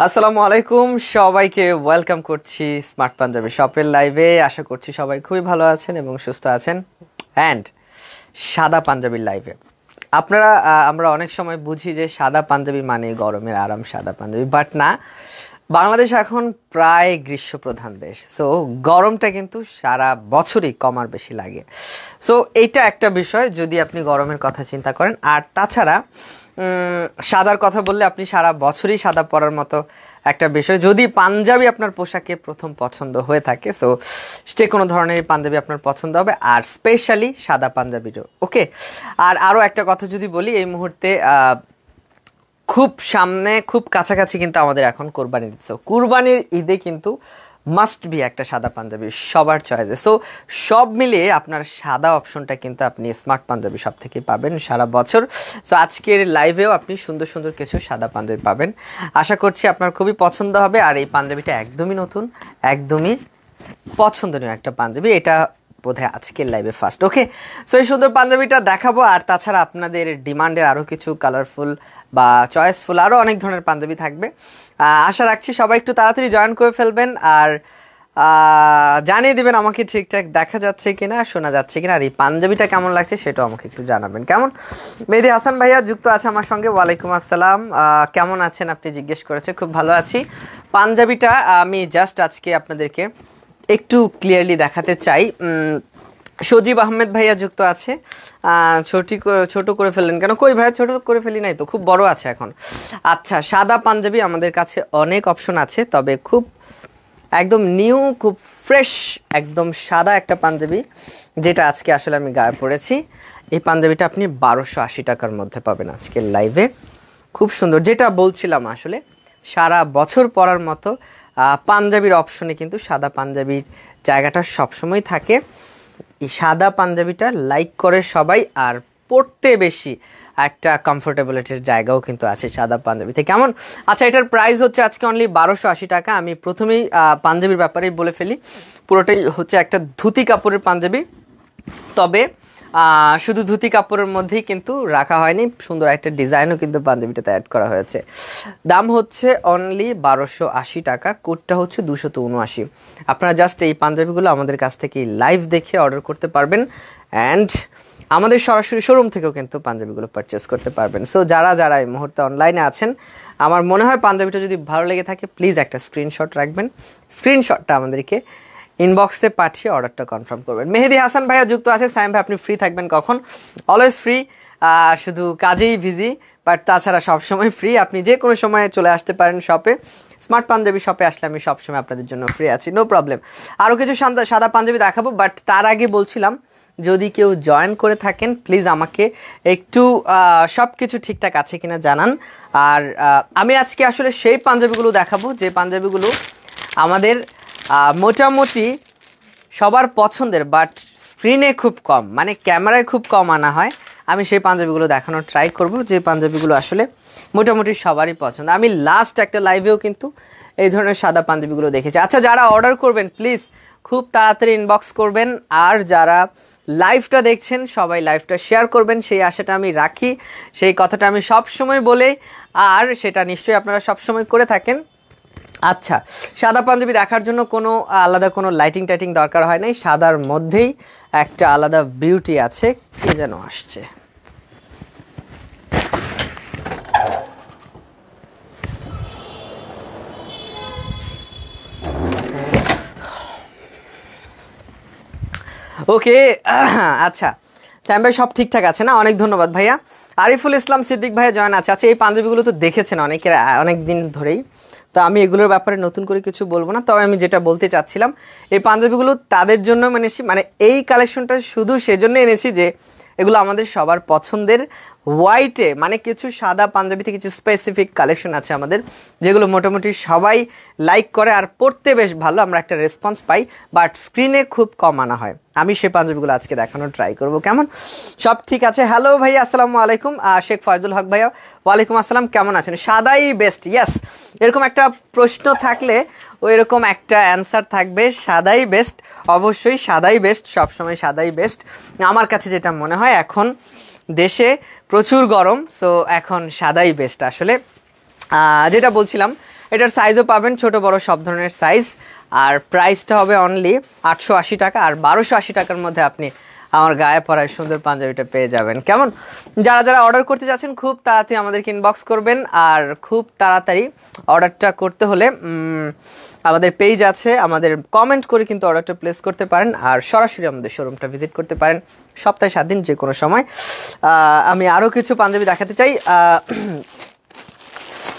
আসসালামু আলাইকুম সবাইকে ওয়েলকাম করছি স্মার্ট পাঞ্জাবি শপের লাইভে। আশা করছি সবাই খুবই ভালো আছেন এবং সুস্থ আছেন। অ্যান্ড সাদা পাঞ্জাবির লাইভে আমরা অনেক সময় বুঝি যে সাদা পাঞ্জাবি মানে গরমের আরাম সাদা পাঞ্জাবি, বাট না। বাংলাদেশ এখন প্রায় গ্রীষ্মপ্রধান দেশ, সো গরমটা কিন্তু সারা বছরই কমার বেশি লাগে। সো এইটা একটা বিষয় যদি আপনি গরমের কথা চিন্তা করেন। আর তাছাড়া সাদার কথা বললে আপনি সারা বছরই সাদা পরার মতো একটা বিষয়। যদি পাঞ্জাবি আপনার পোশাকে প্রথম পছন্দ হয়ে থাকে, সো যে কোনো ধরনের পাঞ্জাবি আপনার পছন্দ হবে, আর স্পেশালি সাদা পাঞ্জাবিরও ওকে। আর আরও একটা কথা যদি বলি, এই মুহূর্তে খুব সামনে খুব কাছাকাছি কিন্তু আমাদের এখন কোরবানির ঈদ। সো কোরবানির ঈদে কিন্তু মাস্ট বি একটা সাদা পাঞ্জাবি সবার চয়েসে। সো সব মিলিয়ে আপনার সাদা অপশনটা কিন্তু আপনি স্মার্ট পাঞ্জাবি সব থেকে পাবেন সারা বছর। সো আজকের লাইভেও আপনি সুন্দর সুন্দর কিছু সাদা পাঞ্জাবি পাবেন। আশা করছি আপনার খুবই পছন্দ হবে। আর এই পাঞ্জাবিটা একদমই নতুন, একদমই পছন্দনীয় একটা পাঞ্জাবি। এটা বোধহয় আজকের লাইভে ফার্স্ট ওকে। সো এই সুন্দর পাঞ্জাবিটা দেখাবো। আর তাছাড়া আপনাদের ডিমান্ডের আরও কিছু কালারফুল বা চয়েসফুল আরও অনেক ধরনের পাঞ্জাবি থাকবে। আশা রাখছি সবাই একটু তাড়াতাড়ি জয়েন করে ফেলবেন আর জানিয়ে দিবেন আমাকে ঠিকঠাক দেখা যাচ্ছে কিনা, শোনা যাচ্ছে কিনা, আর এই পাঞ্জাবিটা কেমন লাগছে সেটাও আমাকে একটু জানাবেন। কেমন মেহেদি হাসান ভাইয়া যুক্ত আছে আমার সঙ্গে। ওয়ালাইকুম আসসালাম, কেমন আছেন আপনি জিজ্ঞেস করেছে। খুব ভালো আছি। পাঞ্জাবিটা আমি জাস্ট আজকে আপনাদেরকে একটু ক্লিয়ারলি দেখাতে চাই। সজীব আহমেদ ভাইয়া যুক্ত আছে। ছোট করে ফেললেন কেন? কই ভাইয়া, ছোট করে ফেলি নাই তো, খুব বড় আছে এখন। আচ্ছা, সাদা পাঞ্জাবি আমাদের কাছে অনেক অপশন আছে, তবে খুব একদম নিউ, খুব ফ্রেশ, একদম সাদা একটা পাঞ্জাবি যেটা আজকে আসলে আমি গায়ে পরেছি। এই পাঞ্জাবিটা আপনি 1280 টাকার মধ্যে পাবেন আজকের লাইভে। খুব সুন্দর, যেটা বলছিলাম আসলে সারা বছর পরার মতো পাঞ্জাবির অপশনে কিন্তু সাদা পাঞ্জাবির জায়গাটা সবসময় থাকে। এই সাদা পাঞ্জাবিটা লাইক করে সবাই, আর পরতে বেশি একটা কমফোর্টেবিলিটির জায়গাও কিন্তু আছে সাদা পাঞ্জাবিতে। কেমন? আচ্ছা, এটার প্রাইস হচ্ছে আজকে অনলি 1280 টাকা। আমি প্রথমেই পাঞ্জাবির ব্যাপারেই বলে ফেলি, পুরোটাই হচ্ছে একটা ধুতি কাপড়ের পাঞ্জাবি। তবে শুধু ধুতি কাপড়ের মধ্যেই কিন্তু রাখা হয়নি, সুন্দর একটা ডিজাইনও কিন্তু পাঞ্জাবিটাতে অ্যাড করা হয়েছে। দাম হচ্ছে অনলি 1280 টাকা, কোডটা হচ্ছে 279। আপনারা জাস্ট এই পাঞ্জাবিগুলো আমাদের কাছ থেকে লাইভ দেখে অর্ডার করতে পারবেন, অ্যান্ড আমাদের সরাসরি শোরুম থেকেও কিন্তু পাঞ্জাবিগুলো পারচেস করতে পারবেন। সো যারা যারা এই মুহূর্তে অনলাইনে আছেন, আমার মনে হয় পাঞ্জাবিটা যদি ভালো লেগে থাকে প্লিজ একটা স্ক্রিনশট রাখবেন। স্ক্রিনশটটা আমাদেরকে ইনবক্সে পাঠিয়ে অর্ডারটা কনফার্ম করবেন। মেহেদি হাসান ভাইয়া যুক্ত আছে। সাইম ভাই, আপনি ফ্রি থাকবেন কখন? অলওয়েজ ফ্রি, শুধু কাজেই বিজি, বাট তাছাড়া সবসময় ফ্রি। আপনি যে কোনো সময় চলে আসতে পারেন শপে। স্মার্ট পাঞ্জাবি শপে আসলে আমি সবসময় আপনাদের জন্য ফ্রি আছি, নো প্রবলেম। আরও কিছু সাদা পাঞ্জাবি দেখাবো, বাট তার আগে বলছিলাম যদি কেউ জয়েন করে থাকেন প্লিজ আমাকে একটু সব কিছু ঠিকঠাক আছে কিনা জানান। আর আমি আজকে আসলে সেই পাঞ্জাবিগুলো দেখাবো যে পাঞ্জাবিগুলো আমাদের মোটামুটি সবার পছন্দের, বাট স্ক্রিনে খুব কম, মানে ক্যামেরায় খুব কম আনা হয়। আমি সেই পাঞ্জাবিগুলো দেখানোর ট্রাই করব, যে পাঞ্জাবিগুলো আসলে মোটামুটি সবারই পছন্দ। আমি লাস্ট একটা লাইভেও কিন্তু এই ধরনের সাদা পাঞ্জাবিগুলো দেখেছি। আচ্ছা, যারা অর্ডার করবেন প্লিজ খুব তাড়াতাড়ি ইনবক্স করবেন, আর যারা লাইভটা দেখছেন সবাই লাইভটা শেয়ার করবেন, সেই আশাটা আমি রাখি, সেই কথাটা আমি সবসময় বলে, আর সেটা নিশ্চয়ই আপনারা সবসময় করে থাকেন। আচ্ছা, সাদা পাঞ্জাবি দেখার জন্য কোনো আলাদা কোনো লাইটিং টাইটিং দরকার হয় নাই, সাদার মধ্যেই একটা আলাদা বিউটি আছে। কে যেন আসছে, ওকে। আচ্ছা স্যাম ভাই, সব ঠিকঠাক আছে না? অনেক ধন্যবাদ ভাইয়া। আরিফুল ইসলাম সিদ্দিক ভাইয়া জয়েন আছে। আচ্ছা, এই পাঞ্জাবিগুলো তো দেখেছেন অনেকের অনেক দিন ধরেই, তো আমি এগুলোর ব্যাপারে নতুন করে কিছু বলবো না। তবে আমি যেটা বলতে চাচ্ছিলাম, এই পাঞ্জাবিগুলো তাদের জন্য মানে এই কালেকশনটা শুধু সেজন্য এনেছি যে এগুলো আমাদের সবার পছন্দের হোয়াইটে, মানে কিছু সাদা পাঞ্জাবিতে কিছু স্পেসিফিক কালেকশন আছে আমাদের, যেগুলো মোটামুটি সবাই লাইক করে আর পড়তে বেশ ভালো, আমরা একটা রেসপন্স পাই, বাট স্ক্রিনে খুব কম আনা হয়। আমি সেই পাঞ্জাবিগুলো আজকে দেখানোর ট্রাই করব। কেমন? সব ঠিক আছে? হ্যালো ভাইয়া, আসসালামু আলাইকুম। শেখ ফয়জুল হক ভাইয়া, ওয়ালাইকুম আসসালাম, কেমন আছেন? সাদাই বেস্ট, ইয়েস। এরকম একটা প্রশ্ন থাকলে ওই রকম একটা অ্যান্সার থাকবে, সাদাই বেস্ট। অবশ্যই সাদাই বেস্ট, সবসময় সাদাই বেস্ট আমার কাছে যেটা মনে হয়। এখন দেশে প্রচুর গরম, সো এখন সাদাই বেস্ট আসলে। যেটা বলছিলাম, এটার সাইজও পাবেন ছোট বড় সব ধরনের সাইজ। আর প্রাইসটা হবে অনলি 880 টাকা। আর 1280 টাকার মধ্যে আপনি আমার গায়ে পরায় সুন্দর পাঞ্জাবিটা পেয়ে যাবেন। কেমন? যারা যারা অর্ডার করতে যাচ্ছেন খুব তাড়াতাড়ি আমাদেরকে ইনবক্স করবেন। আর খুব তাড়াতাড়ি অর্ডারটা করতে হলে আমাদের পেজ আছে, আমাদের কমেন্ট করে কিন্তু অর্ডারটা প্লেস করতে পারেন। আর সরাসরি আমাদের শোরুমটা ভিজিট করতে পারেন সপ্তাহে 7 দিন যে কোনো সময়। আমি আরও কিছু পাঞ্জাবি দেখাতে চাই।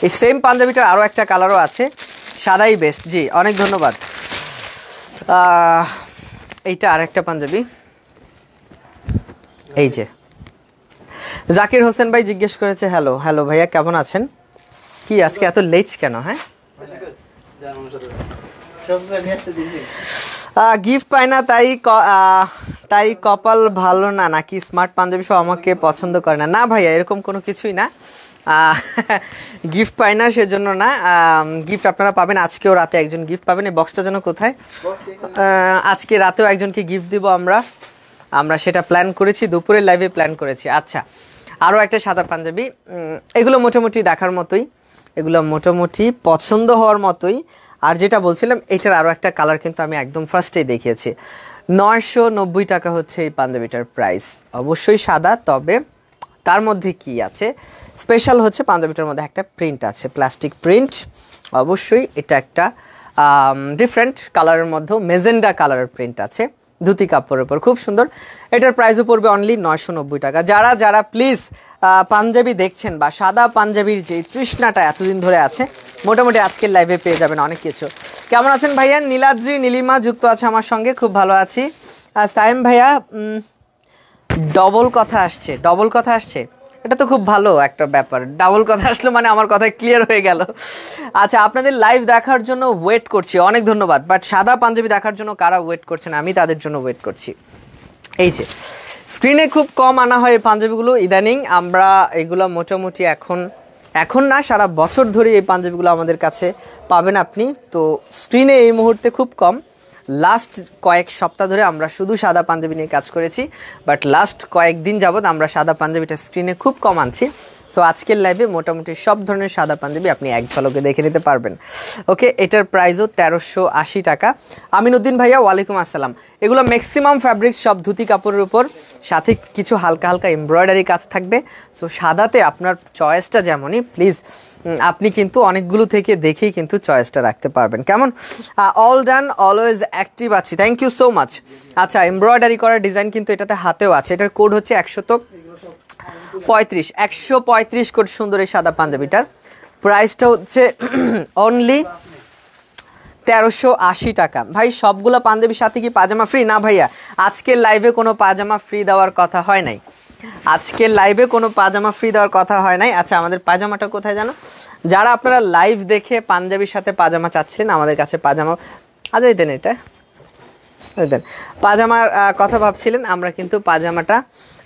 এই সেম পাঞ্জাবিটার আরও একটা কালারও আছে, সাদাই বেস্ট। জি অনেক ধন্যবাদ। এইটা আরেকটা পাঞ্জাবি, এই যে জাকির হোসেন ভাই জিজ্ঞেস করেছে, হ্যালো হ্যালো ভাইয়া কেমন আছেন? কি আজকে এত লেট কেন? হ্যাঁ গিফট পাই না তাই কপাল ভালো না নাকি স্মার্ট পাঞ্জাবি সব আমাকে পছন্দ করে না? না ভাইয়া এরকম কোনো কিছুই না। গিফট পাই না সেজন্য না, গিফট আপনারা পাবেন। আজকেও রাতে একজন গিফট পাবেন। এই বক্সটা যেন কোথায়, আজকে রাতেও একজনকে গিফট দিব আমরা সেটা প্ল্যান করেছি, দুপুরের লাইভে প্ল্যান করেছি। আচ্ছা আরও একটা সাদা পাঞ্জাবি, এগুলো মোটামুটি দেখার মতোই, এগুলো মোটামুটি পছন্দ হওয়ার মতোই। আর যেটা বলছিলাম এটার আরও একটা কালার কিন্তু আমি একদম ফার্স্টেই দেখিয়েছি। 990 টাকা হচ্ছে এই পাঞ্জাবিটার প্রাইস। অবশ্যই সাদা, তবে তার মধ্যে কি আছে স্পেশাল হচ্ছে পাঞ্জাবিটার মধ্যে একটা প্রিন্ট আছে, প্লাস্টিক প্রিন্ট। অবশ্যই এটা একটা ডিফারেন্ট কালারের মধ্যে মেজেন্ডা কালারের প্রিন্ট আছে, ধুতি কাপড়ের উপর, খুব সুন্দর। এটার প্রাইসও পড়বে অনলি 990 টাকা। যারা যারা প্লিজ পাঞ্জাবি দেখছেন বা সাদা পাঞ্জাবির যে তৃষ্ণাটা এতদিন ধরে আছে, মোটামুটি আজকের লাইভে পেয়ে যাবেন অনেক কিছু। কেমন আছেন ভাইয়া? নীলাদ্রি নীলিমা যুক্ত আছে আমার সঙ্গে, খুব ভালো আছি। সাইম ভাইয়া ডবল কথা আসছে, এটা তো খুব ভালো একটা ব্যাপার। ডাবল কথা আসলো মানে আমার কথা ক্লিয়ার হয়ে গেল। আচ্ছা আপনাদের লাইভ দেখার জন্য ওয়েট করছি, অনেক ধন্যবাদ। বাট সাদা পাঞ্জাবি দেখার জন্য কারা ওয়েট করছেন? আমি তাদের জন্য ওয়েট করছি। এই যে স্ক্রিনে খুব কম আনা হয় এই পাঞ্জাবিগুলো ইদানিং, আমরা এগুলো মোটামুটি এখন না সারা বছর ধরে এই পাঞ্জাবিগুলো আমাদের কাছে পাবেন আপনি। তো স্ক্রিনে এই মুহূর্তে খুব কম, লাস্ট কয়েক সপ্তাহ ধরে আমরা শুধু সাদা পাঞ্জাবি নিয়ে কাজ করেছি, বাট লাস্ট কয়েকদিন যাবৎ আমরা সাদা পাঞ্জাবিটা স্ক্রিনে খুব কম আনছি। সো আজকের লাইভে মোটামুটি সব ধরনের সাদা পাঞ্জাবি আপনি এক ঝলকে দেখে নিতে পারবেন। ওকে, এটার প্রাইসও 1380 টাকা। আমিনুদ্দিন ভাইয়া ওয়ালাইকুম আসসালাম। এগুলো ম্যাক্সিমাম ফ্যাব্রিক্স সব ধুতি কাপড়ের উপর, সাথে কিছু হালকা হালকা এমব্রয়ডারি কাজ থাকবে। সো সাদাতে আপনার চয়েসটা যেমনই, প্লিজ আপনি কিন্তু অনেকগুলো থেকে দেখেই কিন্তু চয়েসটা রাখতে পারবেন। কেমন? অল ডান, অলওয়েজ অ্যাক্টিভ আছি, থ্যাংক ইউ সো মাচ। আচ্ছা এমব্রয়ডারি করার ডিজাইন কিন্তু এটাতে হাতেও আছে। এটার কোড হচ্ছে 135 কোড। সুন্দর এই সাদা পাঞ্জাবিটার প্রাইসটা হচ্ছে অনলি 1380 টাকা। ভাই সবগুলো পাঞ্জাবির সাথে কি পাজামা ফ্রি? না ভাইয়া, আজকের লাইভে কোনো পাজামা ফ্রি দেওয়ার কথা হয় নাই। আচ্ছা আমাদের পাজামাটা কোথায় জানো? যারা আপনারা লাইভ দেখে পাঞ্জাবির সাথে পাজামা চাচ্ছিলেন, আমাদের কাছে পাজামা আজই দেন, এটা দেন। পাজামার কথা ভাবছিলেন, আমরা কিন্তু পাজামাটা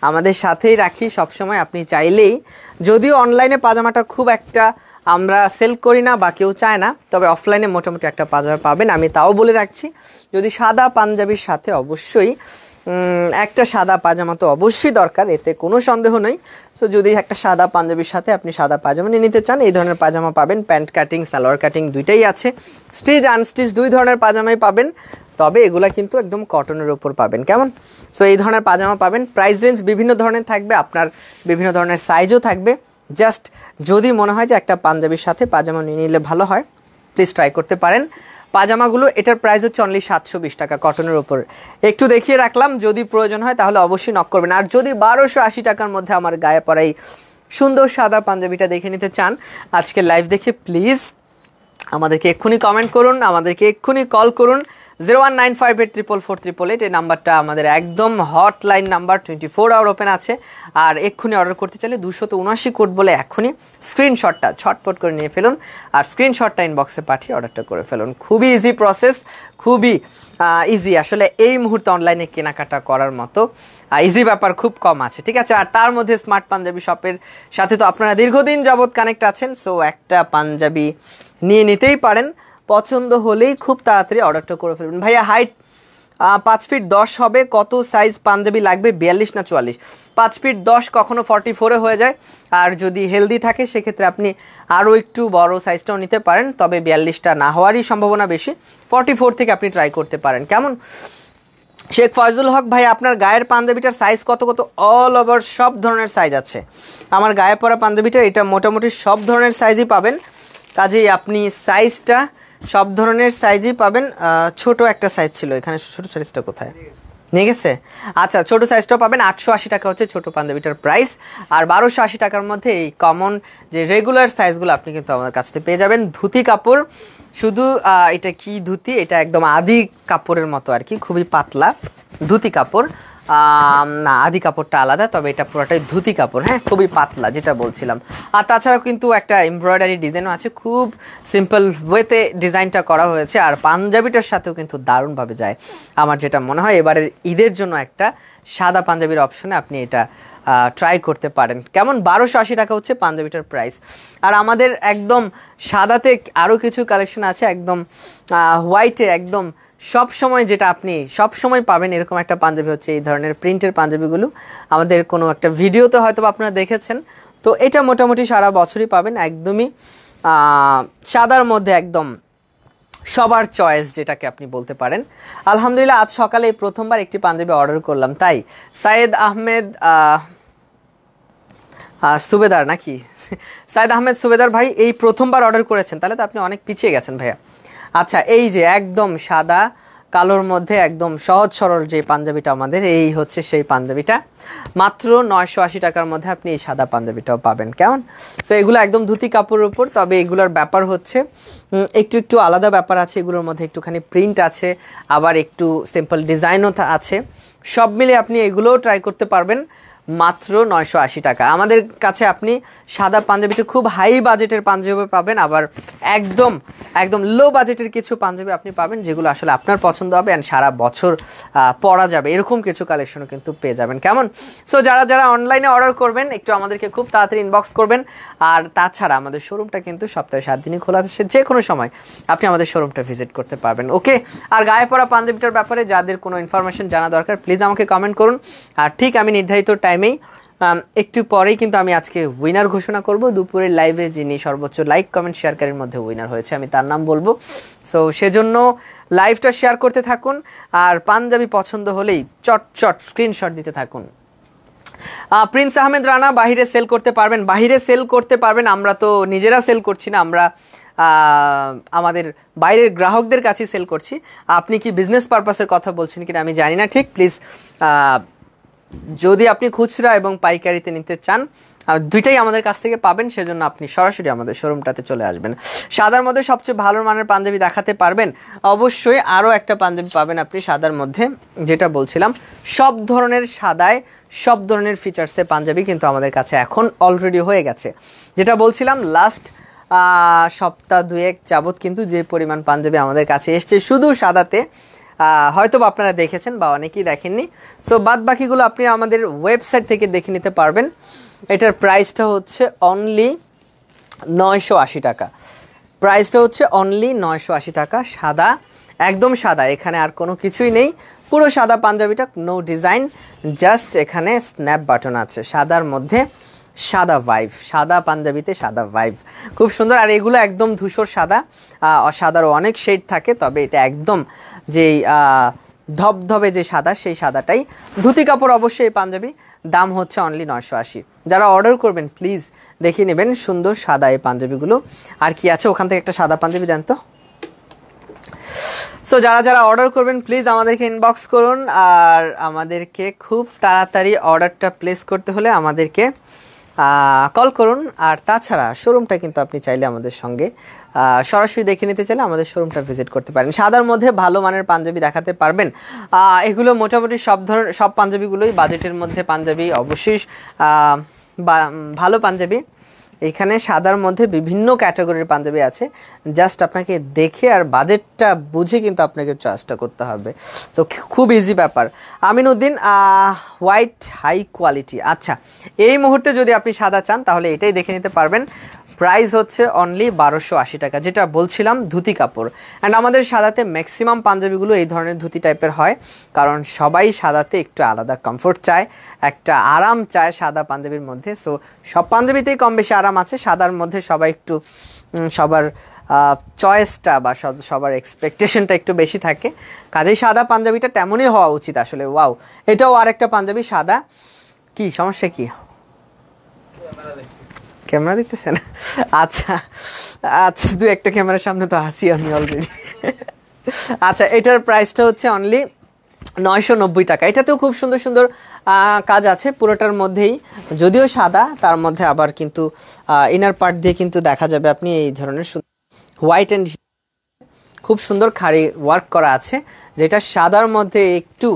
আমাদের সাথেই রাখি সবসময়। আপনি চাইলেই, যদিও অনলাইনে পাজামাটা খুব একটা আমরা সেল করি না বা কেউ চায় না, তবে অফলাইনে মোটামুটি একটা পাজামা পাবেন। আমি তাও বলে রাখছি, যদি সাদা পাঞ্জাবির সাথে অবশ্যই একটা সাদা পাজামা তো অবশ্যই দরকার, এতে কোনো সন্দেহ নেই। সো যদি একটা সাদা পাঞ্জাবির সাথে আপনি সাদা পাজামা নিয়ে নিতে চান, এই ধরনের পাজামা পাবেন। প্যান্ট কাটিং, সালোয়ার কাটিং দুইটাই আছে, স্টিচ আনস্টিচ দুই ধরনের পাজামাই পাবেন। তবে এগুলা কিন্তু একদম কটনের উপর পাবেন। কেমন? সো এই ধরনের পাজামা পাবেন। প্রাইস রেঞ্জ বিভিন্ন ধরনের থাকবে, আপনার বিভিন্ন ধরনের সাইজও থাকবে। জাস্ট যদি মনে হয় যে একটা পাঞ্জাবির সাথে পাজামা নিয়ে নিলে ভালো হয়, প্লিজ ট্রাই করতে পারেন। পাজামাগুলো এটার প্রাইস হচ্ছে অনলি 720 টাকা কটনের উপর। একটু দেখিয়ে রাখলাম, যদি প্রয়োজন হয় তাহলে অবশ্যই নক করবেন। আর যদি 1280 টাকার মধ্যে আমার গায়ে পরা এই সুন্দর সাদা পাঞ্জাবিটা দেখে নিতে চান আজকে লাইভ দেখে, প্লিজ আমাদেরকে এক্ষুনি কমেন্ট করুন, আমাদেরকে এক্ষুনি কল করুন। 01958444488 এই নাম্বারটা আমাদের একদম হটলাইন নাম্বার, 24 আওয়ার ওপেন আছে। আর এক্ষুনি অর্ডার করতে চাইলে 279 কোড বলে এক্ষুনি স্ক্রিনশটটা ছটপট করে নিয়ে ফেলুন, আর স্ক্রিনশটটা ইনবক্সে পাঠিয়ে অর্ডারটা করে ফেলুন। খুবই ইজি প্রসেস, খুবই ইজি। আসলে এই মুহূর্তে অনলাইনে কেনাকাটা করার মতো ইজি ব্যাপার খুব কম আছে, ঠিক আছে? আর তার মধ্যে স্মার্ট পাঞ্জাবি শপের সাথে তো আপনারা দীর্ঘদিন যাবৎ কানেক্ট আছেন। সো একটা পাঞ্জাবি নিয়ে নিতেই পারেন, পছন্দ হলেই খুব তাড়াতাড়ি অর্ডারটা করে ফেলবেন। ভাইয়া হাইট 5 ফিট 10 হবে। কত সাইজ পাঞ্জাবি লাগবে, 42 না 44? 5 ফিট 10 কখনো 44-এ হয়ে যায়, আর যদি হেলদি থাকে সেক্ষেত্রে আপনি আরও একটু বড় সাইজটাও নিতে পারেন, তবে 42টা না হওয়ারই সম্ভাবনা বেশি। 44 থেকে আপনি ট্রাই করতে পারেন। কেমন? শেখ ফয়জুল হক ভাই, আপনার গায়ের পাঞ্জাবিটার সাইজ কত? অল ওভার সব ধরনের সাইজ আছে আমার গায়ে পরা পাঞ্জাবিটা। এটা মোটামুটি সব ধরনের সাইজই পাবেন, কাজেই আপনি সাইজটা সব ধরনের সাইজই পাবেন। ছোট একটা সাইজ ছিল এখানে, ছোট সাইজটা কোথায় নিয়ে গেছে? আচ্ছা, ছোট সাইজটাও পাবেন। 880 টাকা হচ্ছে ছোট পাঞ্জাবিটার প্রাইস, আর 1280 টাকার মধ্যে এই কমন যে রেগুলার সাইজগুলো আপনি কিন্তু আমাদের কাছ থেকে পেয়ে যাবেন। ধুতি কাপড়, শুধু এটা কি ধুতি, এটা একদম আদি কাপড়ের মতো আর কি, খুবই পাতলা ধুতি কাপড়। না, আদি কাপড়টা আলাদা, তবে এটা পুরোটাই ধুতি কাপড়। হ্যাঁ, খুবই পাতলা, যেটা বলছিলাম। আর তাছাড়াও কিন্তু একটা এমব্রয়ডারি ডিজাইনও আছে, খুব সিম্পল ওয়েতে ডিজাইনটা করা হয়েছে, আর পাঞ্জাবিটার সাথেও কিন্তু দারুণভাবে যায়। আমার যেটা মনে হয় এবারে ঈদের জন্য একটা সাদা পাঞ্জাবির অপশনে আপনি এটা ট্রাই করতে পারেন। কেমন? 1280 টাকা হচ্ছে পাঞ্জাবিটার প্রাইস। আর আমাদের একদম সাদাতে আরও কিছু কালেকশন আছে, একদম হোয়াইটে, একদম সব সময় যেটা আপনি সব সময় পাবেন এরকম একটা পাঞ্জাবি হচ্ছে এই ধরনের প্রিন্টের পাঞ্জাবিগুলো। আমাদের কোনো একটা ভিডিওতে হয়তো আপনারা দেখেছেন, তো এটা মোটামুটি সারা বছরই পাবেন, একদমই সাদার মধ্যে, একদম সবার চয়েস যেটাকে আপনি বলতে পারেন। আলহামদুলিল্লাহ, আজ সকালে প্রথমবার একটি পাঞ্জাবি অর্ডার করলাম। তাই সাইয়েদ আহমেদ সুবেদার নাকি? সাইয়েদ আহমেদ সুবেদার ভাই, এই প্রথমবার অর্ডার করেছেন? তাহলে তো আপনি অনেক পিছিয়ে গেছেন ভাইয়া। আচ্ছা, এই যে একদম সাদা কালোর মধ্যে একদম সহজ সরল যে পাঞ্জাবিটা আমাদের, এই হচ্ছে সেই পাঞ্জাবিটা। মাত্র 980 টাকার মধ্যে আপনি এই সাদা পাঞ্জাবিটাও পাবেন। কেমন? সো এগুলো একদম ধুতি কাপড়ের উপর, তবে এগুলোর ব্যাপার হচ্ছে একটু একটু আলাদা ব্যাপার আছে। এগুলোর মধ্যে একটুখানি প্রিন্ট আছে, আবার একটু সিম্পল ডিজাইনও আছে। সব মিলে আপনি এগুলোও ট্রাই করতে পারবেন মাত্র 980 টাকা। আমাদের কাছে আপনি সাদা পাঞ্জাবিটা খুব হাই বাজেটের পাঞ্জাবি পাবেন, আবার একদম একদম লো বাজেটের কিছু পাঞ্জাবি আপনি পাবেন, যেগুলো আসলে আপনার পছন্দ হবে অ্যান্ড সারা বছর পরা যাবে, এরকম কিছু কালেকশনও কিন্তু পেয়ে যাবেন। কেমন? সো যারা যারা অনলাইনে অর্ডার করবেন একটু আমাদেরকে খুব তাড়াতাড়ি ইনবক্স করবেন। আর তাছাড়া আমাদের শোরুমটা কিন্তু সপ্তাহে 7 দিনই খোলা আছে, যে কোনো সময় আপনি আমাদের শোরুমটা ভিজিট করতে পারবেন। ওকে, আর গায়ে পরা পাঞ্জাবিটার ব্যাপারে যাদের কোনো ইনফরমেশন জানা দরকার প্লিজ আমাকে কমেন্ট করুন। আর ঠিক আমি নির্ধারিত টাইমেই একটু পরেই কিন্তু আমি আজকে উইনার ঘোষণা করব দুপুরের লাইভে, যিনি সর্বোচ্চ লাইক কমেন্ট শেয়ারকারীর মধ্যে উইনার হয়েছে, আমি তার নাম বলবো। সো সেজন্য লাইভটা শেয়ার করতে থাকুন, আর পাঞ্জাবি পছন্দ হলেই চট চট স্ক্রিনশট দিতে থাকুন। প্রিন্স আহমেদ রানা, বাহিরে সেল করতে পারবেন? বাহিরে সেল করতে পারবেন, আমরা তো নিজেরা সেল করছি না, আমরা আমাদের বাইরের গ্রাহকদের কাছে সেল করছি। আপনি কি বিজনেস পারপাসের কথা বলছেন কিনা আমি জানি না ঠিক। প্লিজ, যদি আপনি খুচরা এবং পাইকারিতে নিতে চান দুইটাই আমাদের কাছ থেকে পাবেন, সেজন্য আপনি সরাসরি আমাদের শোরুমটাতে চলে আসবেন। সাদার মধ্যে সবচেয়ে ভালো মানের পাঞ্জাবি দেখাতে পারবেন? অবশ্যই আরও একটা পাঞ্জাবি পাবেন আপনি সাদার মধ্যে, যেটা বলছিলাম সব ধরনের সাদায় সব ধরনের ফিচার্সে পাঞ্জাবি কিন্তু আমাদের কাছে এখন অলরেডি হয়ে গেছে। যেটা বলছিলাম লাস্ট সপ্তাহ দুয়েক যাবৎ কিন্তু যে পরিমাণ পাঞ্জাবি আমাদের কাছে এসছে শুধু সাদাতে, হয়তো আপনারা দেখেছেন বা অনেকেই দেখেননি। সো বাদ বাকিগুলো আপনি আমাদের ওয়েবসাইট থেকে দেখে নিতে পারবেন। এটার প্রাইসটা হচ্ছে অনলি 980 টাকা। প্রাইসটা হচ্ছে অনলি 980 টাকা। সাদা, একদম সাদা, এখানে আর কোনো কিছুই নেই, পুরো সাদা পাঞ্জাবিটা, নো ডিজাইন, জাস্ট এখানে স্ন্যাপ বাটন আছে। সাদার মধ্যে সাদা ভাইব, সাদা পাঞ্জাবিতে সাদা ভাইব, খুব সুন্দর। আর এগুলো একদম ধূসর সাদা, সাদারও অনেক শেড থাকে, তবে এটা একদম যেই ধবধবে যে সাদা, সেই সাদাটাই। ধুতি কাপড় অবশ্যই এই পাঞ্জাবি, দাম হচ্ছে অনলি 980। যারা অর্ডার করবেন প্লিজ দেখে নেবেন সুন্দর সাদা এই পাঞ্জাবিগুলো। আর কি আছে ওখান থেকে একটা সাদা পাঞ্জাবি দেন তো। সো যারা যারা অর্ডার করবেন প্লিজ আমাদেরকে ইনবক্স করুন, আর আমাদেরকে খুব তাড়াতাড়ি অর্ডারটা প্লেস করতে হলে আমাদেরকে কল করুন। আর তাছাড়া শোরুমটা কিন্তু আপনি চাইলে আমাদের সঙ্গে সরাসরি দেখে নিতে চাইলে আমাদের শোরুমটা ভিজিট করতে পারেন। সাদার মধ্যে ভালো মানের পাঞ্জাবি দেখাতে পারবেন? এগুলো মোটামুটি সব পাঞ্জাবিগুলোই বাজেটের মধ্যে পাঞ্জাবি, অবশ্যই ভালো পাঞ্জাবি। এখানে সাদার মধ্যে বিভিন্ন ক্যাটাগরির পাঞ্জাবি আছে, জাস্ট আপনাকে দেখে আর বাজেটটা বুঝে কিন্তু আপনাকে চয়েসটা করতে হবে। তো খুব ইজি ব্যাপার। Aminuddin, white high quality. আচ্ছা, এই মুহূর্তে যদি আপনি সাদা চান তাহলে এটাই দেখে নিতে পারবেন। প্রাইস হচ্ছে অনলি 1280 টাকা, যেটা বলছিলাম ধুতি কাপড়। অ্যান্ড আমাদের সাদাতে ম্যাক্সিমাম পাঞ্জাবিগুলো এই ধরনের ধুতি টাইপের হয়, কারণ সবাই সাদাতে একটু আলাদা কমফোর্ট চায়, একটা আরাম চায় সাদা পাঞ্জাবির মধ্যে। সো সব পাঞ্জাবিতেই কম বেশি আরাম আছে, সাদার মধ্যে সবাই একটু সবার চয়েসটা বা সবার এক্সপেকটেশনটা একটু বেশি থাকে, কাজেই সাদা পাঞ্জাবিটা তেমনই হওয়া উচিত আসলে। ওয়াও, এটাও আরেকটা পাঞ্জাবি সাদা। কি সমস্যা কি? ক্যামেরা দেখতেছেন? আচ্ছা আচ্ছা, দু একটা ক্যামেরার সামনে তো আসি আমি অলরেডি। আচ্ছা, এটার প্রাইসটা হচ্ছে অনলি 990 টাকা। এটাতেও খুব সুন্দর সুন্দর কাজ আছে পুরোটার মধ্যেই, যদিও সাদা, তার মধ্যে আবার কিন্তু ইনার পার্ট দিয়ে কিন্তু দেখা যাবে আপনি এই ধরনের হোয়াইট অ্যান্ড খুব সুন্দর খাড়ি ওয়ার্ক করা আছে, যেটা সাদার মধ্যে একটু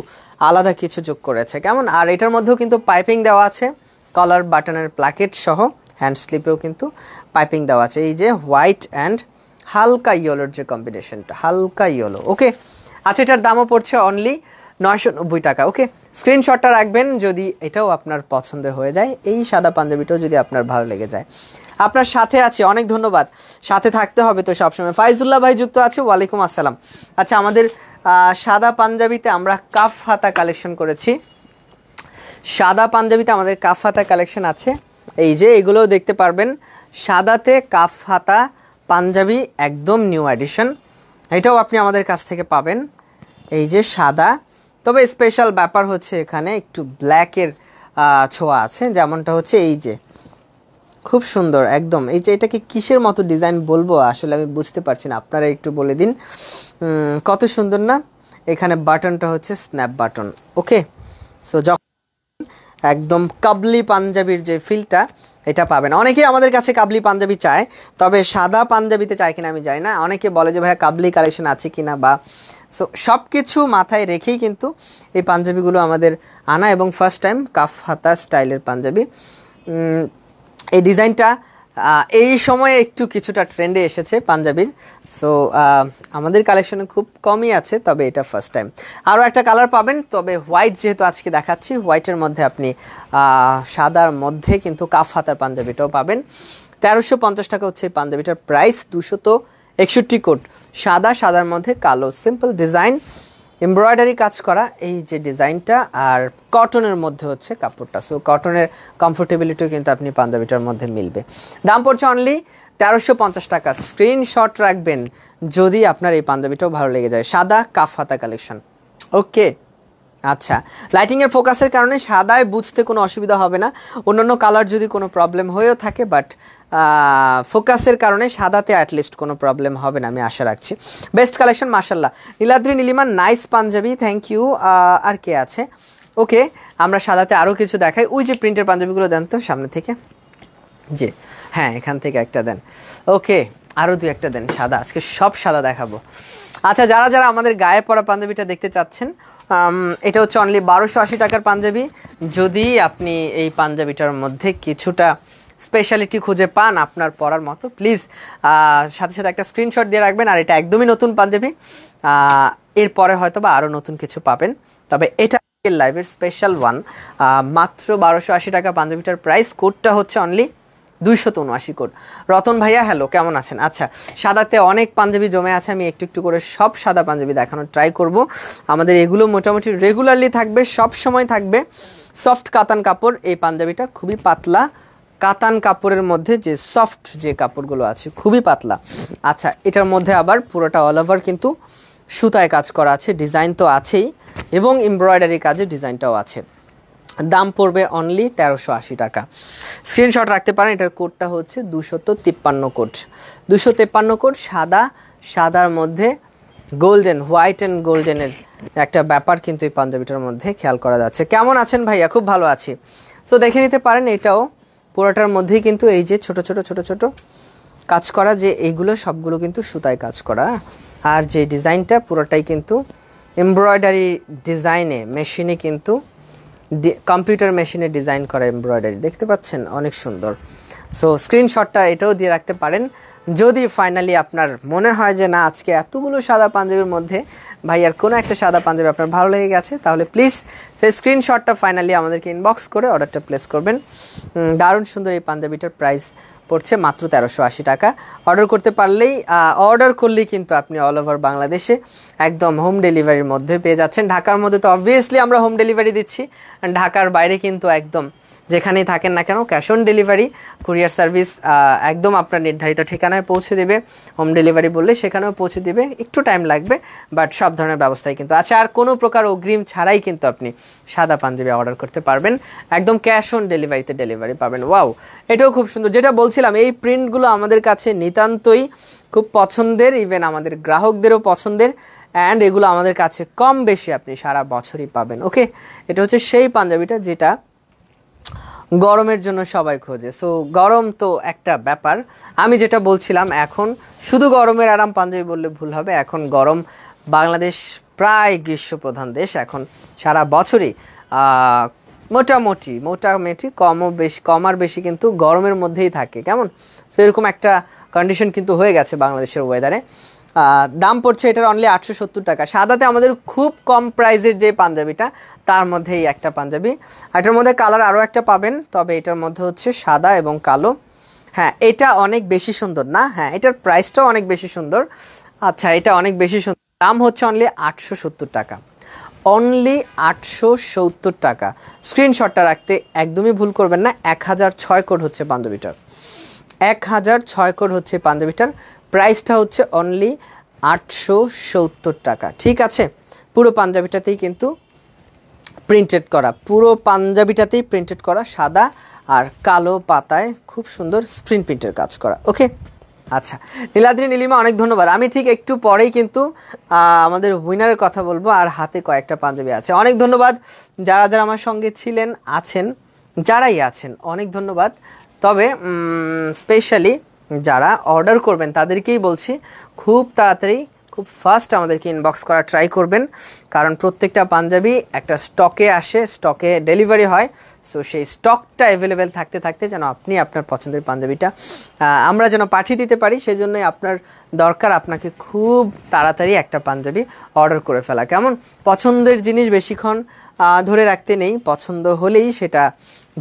আলাদা কিছু যোগ করেছে কেমন। আর এটার মধ্যেও কিন্তু পাইপিং দেওয়া আছে, কলার বাটনের প্লাকেট সহ, হ্যান্ড স্লিপেও কিন্তু পাইপিং দেওয়া আছে। এই যে হোয়াইট অ্যান্ড হালকা ইয়েলোর যে কম্বিনেশনটা, হালকা ইয়েলো। ওকে, আচ্ছা, এটার দামও পড়ছে অনলি 990 টাকা। ওকে, স্ক্রিনশটটা রাখবেন যদি এটাও আপনার পছন্দ হয়ে যায়, এই সাদা পাঞ্জাবিটাও যদি আপনার ভালো লেগে যায়। আপনার সাথে আছে, অনেক ধন্যবাদ, সাথে থাকতে হবে তো সবসময়। ফাইজুল্লাহ ভাই যুক্ত আছে, ওয়ালাইকুম আসসালাম। আচ্ছা, আমাদের সাদা পাঞ্জাবিতে আমরা কাফ হাতা কালেকশন করেছি, সাদা পাঞ্জাবিতে আমাদের কাফ হাতা কালেকশন আছে, এই যে এগুলোও দেখতে পারবেন। সাদাতে কাফ হাতা পাঞ্জাবি একদম নিউ এডিশন, এটাও আপনি আমাদের কাছ থেকে পাবেন। এই যে সাদা, তবে স্পেশাল ব্যাপার হচ্ছে এখানে একটু ব্ল্যাকের ছোঁয়া আছে, যেমনটা হচ্ছে এই যে খুব সুন্দর একদম। এই যে এটাকে কিসের মতো ডিজাইন বলবো আসলে আমি বুঝতে পারছি না, আপনারা একটু বলে দিন। কত সুন্দর না, এখানে বাটনটা হচ্ছে স্ন্যাপ বাটন। ওকে, সো একদম কাবলি পাঞ্জাবির যে ফিলটা এটা পাবেন। অনেকেই আমাদের কাছে কাবলি পাঞ্জাবি চায়, তবে সাদা পাঞ্জাবিতে চায় কিনা আমি জানি না। অনেকে বলে যে ভাইয়া কাবলি কালেকশন আছে কিনা, বা সো সব কিছু মাথায় রেখেই কিন্তু এই পাঞ্জাবিগুলো আমাদের আনা, এবং ফার্স্ট টাইম কাফ হাতা স্টাইলের পাঞ্জাবি। এই ডিজাইনটা এই সময়ে একটু কিছুটা ট্রেন্ডে এসেছে পাঞ্জাবির, সো আমাদের কালেকশনে খুব কমই আছে, তবে এটা ফার্স্ট টাইম। আরও একটা কালার পাবেন, তবে হোয়াইট যেহেতু আজকে দেখাচ্ছি, হোয়াইটের মধ্যে আপনি সাদার মধ্যে কিন্তু কাফ হাতার পাঞ্জাবিটাও পাবেন। 1350 টাকা হচ্ছে এই পাঞ্জাবিটার প্রাইস। 261 কোড, সাদার মধ্যে কালো সিম্পল ডিজাইন, এমব্রয়ডারি কাজ করা এই যে ডিজাইনটা, আর কটনের মধ্যে হচ্ছে কাপড়টা। সো কটনের কমফোর্টেবিলিটিও কিন্তু আপনি পাঞ্জাবিটার মধ্যে মিলবে। দাম পড়ছে অনলি 1350 টাকা। স্ক্রিনশট রাখবেন যদি আপনার এই পাঞ্জাবিটাও ভালো লেগে যায়। সাদা কাফ হাতা কালেকশন। ওকে, আচ্ছা, লাইটিংয়ের ফোকাসের কারণে সাদায় বুঝতে কোনো অসুবিধা হবে না, অন্যান্য কালার যদি কোনো প্রবলেম হয়েও থাকে, বাট ফোকাসের কারণে সাদাতে অ্যাটলিস্ট কোনো প্রবলেম হবে না, আমি আশা রাখছি। বেস্ট কালেকশন মাশাল্লাহ। Niladri Nilima, nice Punjabi, thank you. আর কে আছে? ওকে, আমরা সাদাতে আরও কিছু দেখাই। ওই যে প্রিন্টের পাঞ্জাবিগুলো দেন তো সামনে থেকে, জি হ্যাঁ, এখান থেকে একটা দেন। ওকে, আরও দু একটা দেন সাদা, আজকে সব সাদা দেখাবো। আচ্ছা, যারা যারা আমাদের গায়ে পরা পাঞ্জাবিটা দেখতে চাচ্ছেন, এটা হচ্ছে অনলি 1280 টাকার পাঞ্জাবি। যদি আপনি এই পাঞ্জাবিটার মধ্যে কিছুটা স্পেশালিটি খুঁজে পান আপনার পরার মতো, প্লিজ সাথে সাথে একটা স্ক্রিনশট দিয়ে রাখবেন। আর এটা একদমই নতুন পাঞ্জাবি, এরপরে হয়তো বা আরও নতুন কিছু পাবেন, তবে এটা লাইভের স্পেশাল ওয়ান। মাত্র 1280 টাকা পাঞ্জাবিটার প্রাইস। কোডটা হচ্ছে অনলি 279 কোড। রতন ভাইয়া হ্যালো, কেমন আছেন? আচ্ছা, সাদাতে অনেক পাঞ্জাবি জমে আছে, আমি একটু একটু করে সব সাদা পাঞ্জাবি দেখানোর ট্রাই করব। আমাদের এগুলো মোটামুটি রেগুলারলি থাকবে, সব সময় থাকবে। সফট কাতান কাপড়, এই পাঞ্জাবিটা খুবই পাতলা কাতান কাপড়ের মধ্যে যে সফট যে কাপড়গুলো আছে খুবই পাতলা। আচ্ছা, এটার মধ্যে আবার পুরোটা অল ওভার কিন্তু সুতায় কাজ করা আছে, ডিজাইন তো আছেই, এবং এমব্রয়ডারি কাজে ডিজাইনটাও আছে। দাম পড়বে অনলি 1380 টাকা। স্ক্রিনশট রাখতে পারেন। এটার কোডটা হচ্ছে 253 কোড। 253 কোড। সাদার মধ্যে গোল্ডেন, হোয়াইট অ্যান্ড গোল্ডেনের একটা ব্যাপার কিন্তু এই পাঞ্জাবিটার মধ্যে খেয়াল করা যাচ্ছে। কেমন আছেন ভাইয়া? খুব ভালো আছি। সো দেখে নিতে পারেন, এটাও পুরোটার মধ্যেই কিন্তু এই যে ছোট ছোট কাজ করা, যে এইগুলো সবগুলো কিন্তু সুতায় কাজ করা, আর যে ডিজাইনটা পুরোটাই কিন্তু এমব্রয়ডারি ডিজাইনে, মেশিনে কিন্তু কম্পিউটার মেশিনে ডিজাইন করা এমব্রয়ডারি, দেখতে পাচ্ছেন অনেক সুন্দর। সো স্ক্রিনশটটা এটাও দিয়ে রাখতে পারেন। যদি ফাইনালি আপনার মনে হয় যে না আজকে এতগুলো সাদা পাঞ্জাবির মধ্যে ভাইয়ার কোনো একটা সাদা পাঞ্জাবি আপনার ভালো লেগে গেছে, তাহলে প্লিজ সেই স্ক্রিনশটটা ফাইনালি আমাদেরকে ইনবক্স করে অর্ডারটা প্লেস করবেন। দারুণ সুন্দর এই পাঞ্জাবিটার প্রাইস পড়ছে মাত্র 1380 টাকা। অর্ডার করতে পারলেই অর্ডার করলেই কিন্তু আপনি অল ওভার বাংলাদেশে একদম হোম ডেলিভারির মধ্যে পেয়ে যাচ্ছেন। ঢাকার মধ্যে তো অবভিয়াসলি আমরা হোম ডেলিভারি দিচ্ছি, ঢাকার বাইরে কিন্তু একদম যেখানেই থাকেন না কেন cash on delivery courier service একদম আপনার নির্ধারিত ঠিকানায় পৌঁছে দেবে। হোম ডেলিভারি বললে সেখানেও পৌঁছে দেবে, একটু টাইম লাগবে, বাট সব ধরনের ব্যবস্থাই কিন্তু আছে। আর কোনো প্রকার অগ্রিম ছাড়াই কিন্তু আপনি সাদা পাঞ্জাবি অর্ডার করতে পারবেন, একদম ক্যাশ অন ডেলিভারিতে ডেলিভারি পাবেন। ওয়াও, এটাও খুব সুন্দর। যেটা বলছিলাম, এই প্রিন্টগুলো আমাদের কাছে নিতান্তই খুব পছন্দের, ইভেন আমাদের গ্রাহকদেরও পছন্দের, অ্যান্ড এগুলো আমাদের কাছে কম বেশি আপনি সারা বছরই পাবেন। ওকে, এটা হচ্ছে সেই পাঞ্জাবিটা যেটা গরমের জন্য সবাই খোঁজে। সো গরম তো একটা ব্যাপার, আমি যেটা বলছিলাম এখন শুধু গরমের আরাম পাঞ্জাবি বললে ভুল হবে। এখন গরম, বাংলাদেশ প্রায় গ্রীষ্মপ্রধান দেশ, এখন সারা বছরই মোটামুটি কম আর বেশি কিন্তু গরমের মধ্যেই থাকে, কেমন? সো এরকম একটা কন্ডিশন কিন্তু হয়ে গেছে বাংলাদেশের ওয়েদারে। দাম পড়ছে এটার অনলি 870 টাকা। সাদাতে আমাদের খুব কম প্রাইসের যে পাঞ্জাবিটা, তার মধ্যেই একটা পাঞ্জাবি। এটার মধ্যে কালার আরও একটা পাবেন, তবে এটার মধ্যে হচ্ছে সাদা এবং কালো। হ্যাঁ, এটা অনেক বেশি সুন্দর না? হ্যাঁ, এটার প্রাইসটাও অনেক বেশি সুন্দর। আচ্ছা, এটা অনেক বেশি সুন্দর। দাম হচ্ছে অনলি 870 টাকা, অনলি 870 টাকা। স্ক্রিনশটটা রাখতে একদমই ভুল করবেন না। 1006 কোড হচ্ছে পাঞ্জাবিটার, 1006 কোড হচ্ছে পাঞ্জাবিটার। প্রাইসটা হচ্ছে অনলি 870 টাকা, ঠিক আছে? পুরো পাঞ্জাবিটাতেই কিন্তু প্রিন্টেড করা, পুরো পাঞ্জাবিটাতেই প্রিন্টেড করা, সাদা আর কালো পাতায় খুব সুন্দর স্ক্রিন প্রিন্টের কাজ করা। ওকে, আচ্ছা নীলাদ্রি নীলিমা, অনেক ধন্যবাদ। আমি ঠিক একটু পরেই কিন্তু আমাদের উইনারের কথা বলবো, আর হাতে কয়েকটা পাঞ্জাবি আছে। অনেক ধন্যবাদ যারা যারা আমার সঙ্গে ছিলেন, আছেন, যারাই আছেন, অনেক ধন্যবাদ। তবে স্পেশালি যারা অর্ডার করবেন তাদেরকেই বলছি, খুব তাড়াতাড়ি, খুব ফাস্ট আমাদেরকে ইনবক্স করা ট্রাই করবেন, কারণ প্রত্যেকটা পাঞ্জাবি একটা স্টকে আসে, স্টকে ডেলিভারি হয়। সো সেই স্টকটা অ্যাভেলেবেল থাকতে থাকতে যেন আপনি আপনার পছন্দের পাঞ্জাবিটা আমরা যেন পাঠিয়ে দিতে পারি, সেজন্যই আপনার দরকার আপনাকে খুব তাড়াতাড়ি একটা পাঞ্জাবি অর্ডার করে ফেলা। কেমন? পছন্দের জিনিস বেশিক্ষণ ধরে রাখতে নেই, পছন্দ হলেই সেটা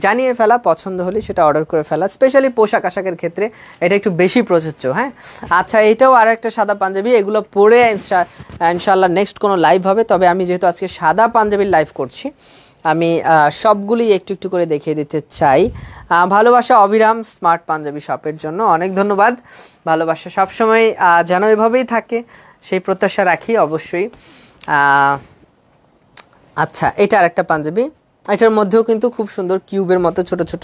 জানিয়ে ফেলা, পছন্দ হলেই সেটা অর্ডার করে ফেলা। স্পেশালি পোশাক আশাকের ক্ষেত্রে এটা একটু বেশি প্রযোজ্য। হ্যাঁ, আচ্ছা, এটাও আর একটা সাদা পাঞ্জাবি। এগুলো পরে ইনশাআল্লাহ নেক্সট কোনো লাইভ হবে। তবে আমি যেহেতু আজকে সাদা পাঞ্জাবির লাইভ করছি, আমি সবগুলি একটু একটু করে দেখিয়ে দিতে চাই। ভালোবাসা অবিরাম স্মার্ট পাঞ্জাবি শপের জন্য অনেক ধন্যবাদ। ভালোবাসা সবসময় যেন এভাবেই থাকে সেই প্রত্যাশা রাখি অবশ্যই। আচ্ছা, এটা আর একটা পাঞ্জাবি, এটার মধ্যেও কিন্তু খুব সুন্দর কিউবের মতো ছোট ছোট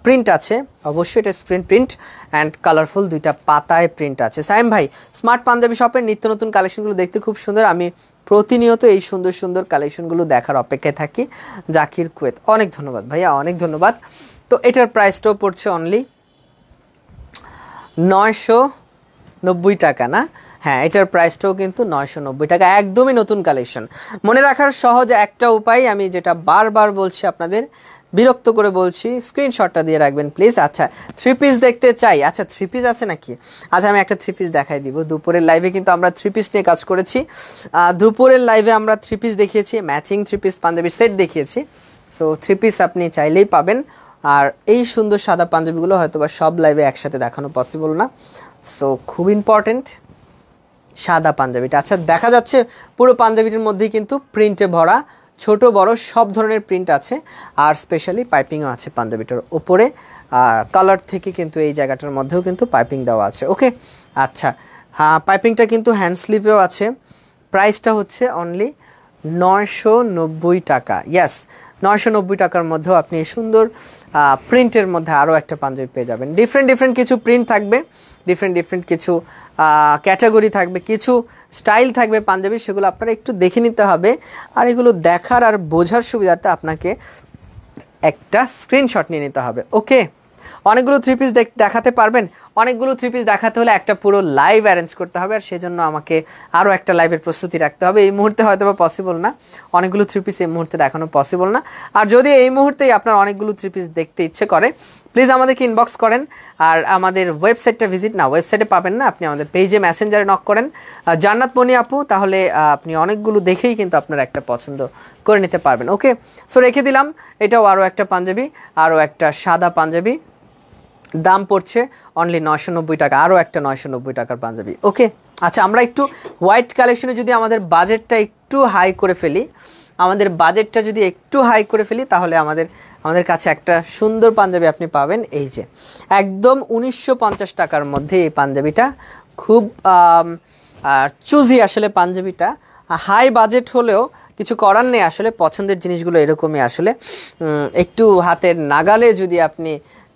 প্রিন্ট আছে। অবশ্যই এটা স্ক্রিন প্রিন্ট অ্যান্ড কালারফুল, দুইটা পাতায় প্রিন্ট আছে। সাইম ভাই, স্মার্ট পাঞ্জাবি শপের নিত্য নতুন কালেকশনগুলো দেখতে খুব সুন্দর, আমি প্রতিনিয়ত এই সুন্দর সুন্দর কালেকশনগুলো দেখার অপেক্ষায় থাকি। জাকির কুয়েত, অনেক ধন্যবাদ ভাইয়া, অনেক ধন্যবাদ। তো এটার প্রাইসটাও পড়ছে অনলি 990 টাকা না? হ্যাঁ, এটার প্রাইসটাও কিন্তু 990 টাকা, একদমই নতুন কালেকশন। মনে রাখার সহজ একটা উপায়, আমি যেটা বারবার বলছি আপনাদের, বিরক্ত করে বলছি, স্ক্রিনশটটা দিয়ে রাখবেন প্লিজ। আচ্ছা, 3 পিস দেখতে চাই। আচ্ছা, 3 পিস আছে নাকি? আচ্ছা, আমি একটা 3 পিস দেখাই দিব। দুপুরের লাইভে কিন্তু আমরা 3 পিস নিয়ে কাজ করেছি। দুপুরের লাইভে আমরা 3 পিস দেখিয়েছি, ম্যাচিং 3 পিস পাঞ্জাবি সেট দেখিয়েছি। সো 3 পিস আপনি চাইলেই পাবেন। আর এই সুন্দর সাদা পাঞ্জাবিগুলো হয়তো বা সব লাইভে একসাথে দেখানো পসিবল না। সো খুব ইম্পর্টেন্ট সাদা পাঞ্জাবিটা। আচ্ছা, দেখা যাচ্ছে পুরো পাঞ্জাবিটির মধ্যেই কিন্তু প্রিন্টে ভরা, ছোট বড় সব ধরনের প্রিন্ট আছে, আর স্পেশালি পাইপিংও আছে পাঞ্জাবিটার ওপরে। আর কালার থেকে কিন্তু এই জায়গাটার মধ্যেও কিন্তু পাইপিং দেওয়া আছে। ওকে, আচ্ছা, হ্যাঁ, পাইপিংটা কিন্তু হ্যান্ড স্লিপেও আছে। প্রাইসটা হচ্ছে অনলি 990 টাকা। ইয়াস, 990 টাকার মধ্যেও আপনি এই সুন্দর প্রিন্টের মধ্যে আরও একটা পাঞ্জাবি পেয়ে যাবেন। ডিফারেন্ট কিছু প্রিন্ট থাকবে, ডিফারেন্ট কিছু ক্যাটাগরি থাকবে, কিছু স্টাইল থাকবে পাঞ্জাবি, সেগুলো আপনারা একটু দেখে নিতে হবে। আর এগুলো দেখার আর বোঝার সুবিধার্থে আপনাকে একটা স্ক্রিনশট নিয়ে নিতে হবে। ওকে, অনেকগুলো থ্রি পিস দেখাতে পারবেন? অনেকগুলো থ্রি পিস দেখাতে হলে একটা পুরো লাইভ অ্যারেঞ্জ করতে হবে, আর সেজন্য আমাকে আরও একটা লাইভের প্রস্তুতি রাখতে হবে। এই মুহূর্তে হয়তো বা পসিবল না, অনেকগুলো থ্রি পিস এই মুহূর্তে দেখানো পসিবল না। আর যদি এই মুহূর্তেই আপনার অনেকগুলো থ্রি পিস দেখতে ইচ্ছে করে, প্লিজ আমাদেরকে ইনবক্স করেন। আর আমাদের ওয়েবসাইটটা ভিজিট, না ওয়েবসাইটে পাবেন না, আপনি আমাদের পেজে মেসেঞ্জারে নক করেন জান্নাত মনি আপু, তাহলে আপনি অনেকগুলো দেখেই কিন্তু আপনার একটা পছন্দ করে নিতে পারবেন। ওকে, সো রেখে দিলাম। এটাও আরও একটা পাঞ্জাবি, আরও একটা সাদা পাঞ্জাবি, দাম পড়ছে অনলি 990 টাকা, আরও একটা 990 টাকার পাঞ্জাবি। ওকে, আচ্ছা আমরা একটু হোয়াইট কালেকশনে যদি আমাদের বাজেটটা একটু হাই করে ফেলি, তাহলে আমাদের কাছে একটা সুন্দর পাঞ্জাবি আপনি পাবেন। এই যে একদম 1950 টাকার মধ্যে এই পাঞ্জাবিটা, খুব চুজি আসলে পাঞ্জাবিটা। হাই বাজেট হলেও কিছু করার নেই, আসলে পছন্দের জিনিসগুলো এরকমই। আসলে একটু হাতের নাগালে যদি আপনি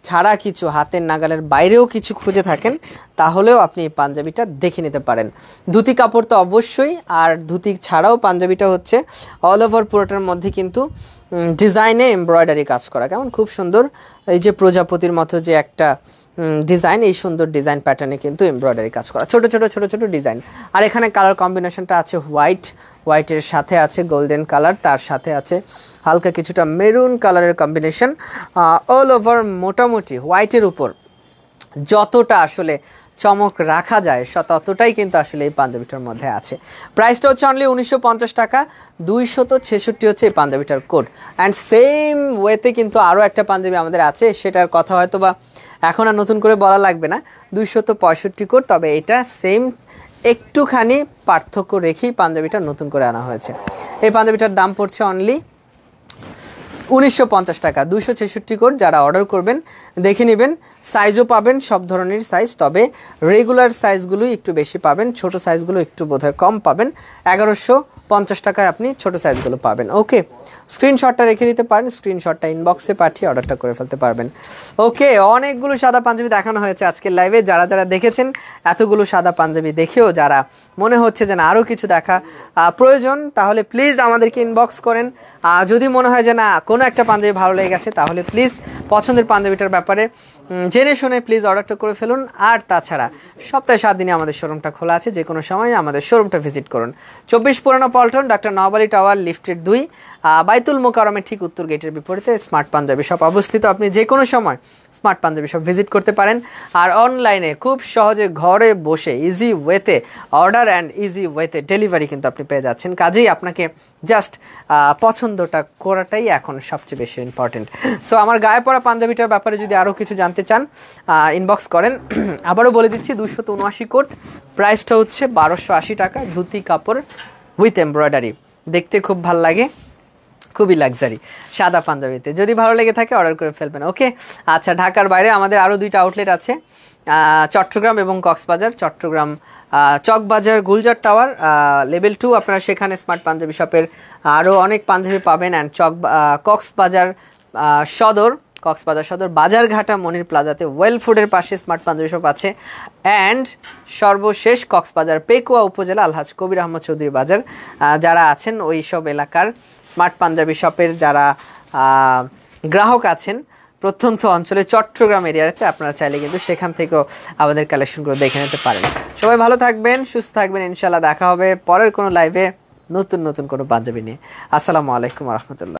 ছাড়া কিছু, হাতের নাগালের বাইরেও কিছু খুঁজে থাকেন, তাহলেও আপনি এই পাঞ্জাবিটা দেখে নিতে পারেন। ধুতি কাপড় তো অবশ্যই, আর ধুতি ছাড়াও পাঞ্জাবিটা হচ্ছে অল ওভার পুরোটার মধ্যে কিন্তু ডিজাইনে এমব্রয়ডারি কাজ করা, কেমন খুব সুন্দর। এই যে প্রজাপতির মতো যে একটা ডিজাইন, এই সুন্দর ডিজাইন প্যাটার্নে কিন্তু এমব্রয়ডারি কাজ করা, ছোট ছোট ছোট ছোট ডিজাইন। আর এখানে কালার কম্বিনেশনটা আছে হোয়াইটের সাথে আছে গোল্ডেন কালার, তার সাথে আছে হালকা কিছুটা মেরুন কালারের কম্বিনেশন। অল ওভার মোটামুটি হোয়াইটের উপর যতটা আসলে চমক রাখা যায় ততটাই কিন্তু আসলে এই পাঞ্জাবিটার মধ্যে আছে। প্রাইসটা হচ্ছে অনলি 1950 টাকা, 266 হচ্ছে এই পাঞ্জাবিটার কোড। অ্যান্ড সেম ওয়েতে কিন্তু আরও একটা পাঞ্জাবি আমাদের আছে, সেটার কথা হয়তো বা এখন আর নতুন করে বলা লাগবে না, 265 কোড। তবে এটা সেম একটুখানি পার্থক্য রেখেই পাঞ্জাবিটা নতুন করে আনা হয়েছে। এই পাঞ্জাবিটার দাম পড়ছে অনলি 1950 টাকা, 266 কোড। যারা অর্ডার করবেন দেখে নেবেন, সাইজও পাবেন সব ধরনের সাইজ, তবে রেগুলার সাইজগুলোই একটু বেশি পাবেন, ছোট সাইজগুলো একটু বোধহয় কম পাবেন। 1150 টাকায় আপনি ছোট সাইজগুলো পাবেন। ওকে, স্ক্রিনশটটা রেখে দিতে পারেন, স্ক্রিনশটটা ইনবক্সে পাঠিয়ে অর্ডারটা করে ফেলতে পারবেন। ওকে, অনেকগুলো সাদা পাঞ্জাবি দেখানো হয়েছে আজকের লাইভে। যারা যারা দেখেছেন, এতগুলো সাদা পাঞ্জাবি দেখেও যারা মনে হচ্ছে যে না আরও কিছু দেখা প্রয়োজন, তাহলে প্লিজ আমাদেরকে ইনবক্স করেন। যদি মনে হয় যে না কোনো একটা পাঞ্জাবি ভালো লেগে গেছে, তাহলে প্লিজ পছন্দের পাঞ্জাবিটার ব্যাপারে জেনে শুনে প্লিজ অর্ডারটা করে ফেলুন। আর তাছাড়া সপ্তাহে 7 দিনে আমাদের শোরুমটা খোলা আছে, যে কোনো সময় আমাদের শোরুমটা ভিজিট করুন। 24 পুরানো পল্টন, ডক্টর নওয়াব আলী টাওয়ার, লিফটের 2, বাইতুল মোকাররমের ঠিক উত্তর গেটের বিপরীতে স্মার্ট পাঞ্জাবি শপ অবস্থিত। আপনি যে কোনো সময় স্মার্ট পাঞ্জাবি শপ ভিজিট করতে পারেন। আর অনলাইনে খুব সহজে ঘরে বসে ইজি ওয়েতে অর্ডার অ্যান্ড ইজি ওয়েতে ডেলিভারি কিন্তু আপনি পেয়ে যাচ্ছেন। কাজেই আপনাকে জাস্ট পছন্দটা করাটাই এখন সবচেয়ে বেশি ইম্পর্টেন্ট। সো আমার গায়ে পড়া পাঞ্জাবিটার ব্যাপারে যদি আরও কিছু জানতে চান, ইনবক্স করেন। আবারও বলে দিচ্ছি, 279 কোড, প্রাইসটা হচ্ছে 1280 টাকা, ধুতি কাপড় উইথ এমব্রয়ডারি, দেখতে খুব ভাল লাগে, খুবই লাক্সারি সাদা পাঞ্জাবিতে। যদি ভালো লেগে থাকে অর্ডার করে ফেলবেন। ওকে, আচ্ছা ঢাকার বাইরে আমাদের আরও 2টা আউটলেট আছে, চট্টগ্রাম এবং কক্সবাজার। চট্টগ্রাম চকবাজার গুলজার টাওয়ার লেভেল 2, আপনারা সেখানে স্মার্ট পাঞ্জাবি শপের আরও অনেক পাঞ্জাবি পাবেন। অ্যান্ড কক্সবাজার সদর বাজারঘাটা মনির প্লাজাতে ওয়েল ফুডের পাশে স্মার্ট পাঞ্জাবি শপ আছে। অ্যান্ড সর্বশেষ কক্সবাজার পেকুয়া উপজেলা আলহাজ কবির আহমদ চৌধুরী বাজার, যারা আছেন ওই সব এলাকার স্মার্ট পাঞ্জাবি শপের যারা গ্রাহক আছেন প্রত্যন্ত অঞ্চলে চট্টগ্রাম এরিয়াতে, আপনারা চাইলে কিন্তু সেখান থেকেও আমাদের কালেকশনগুলো দেখে নিতে পারেন। সবাই ভালো থাকবেন, সুস্থ থাকবেন, ইনশাল্লাহ দেখা হবে পরের কোনো লাইভে নতুন কোনো পাঞ্জাবি নিয়ে। আসসালামু আলাইকুম রহমতুল্লাহ।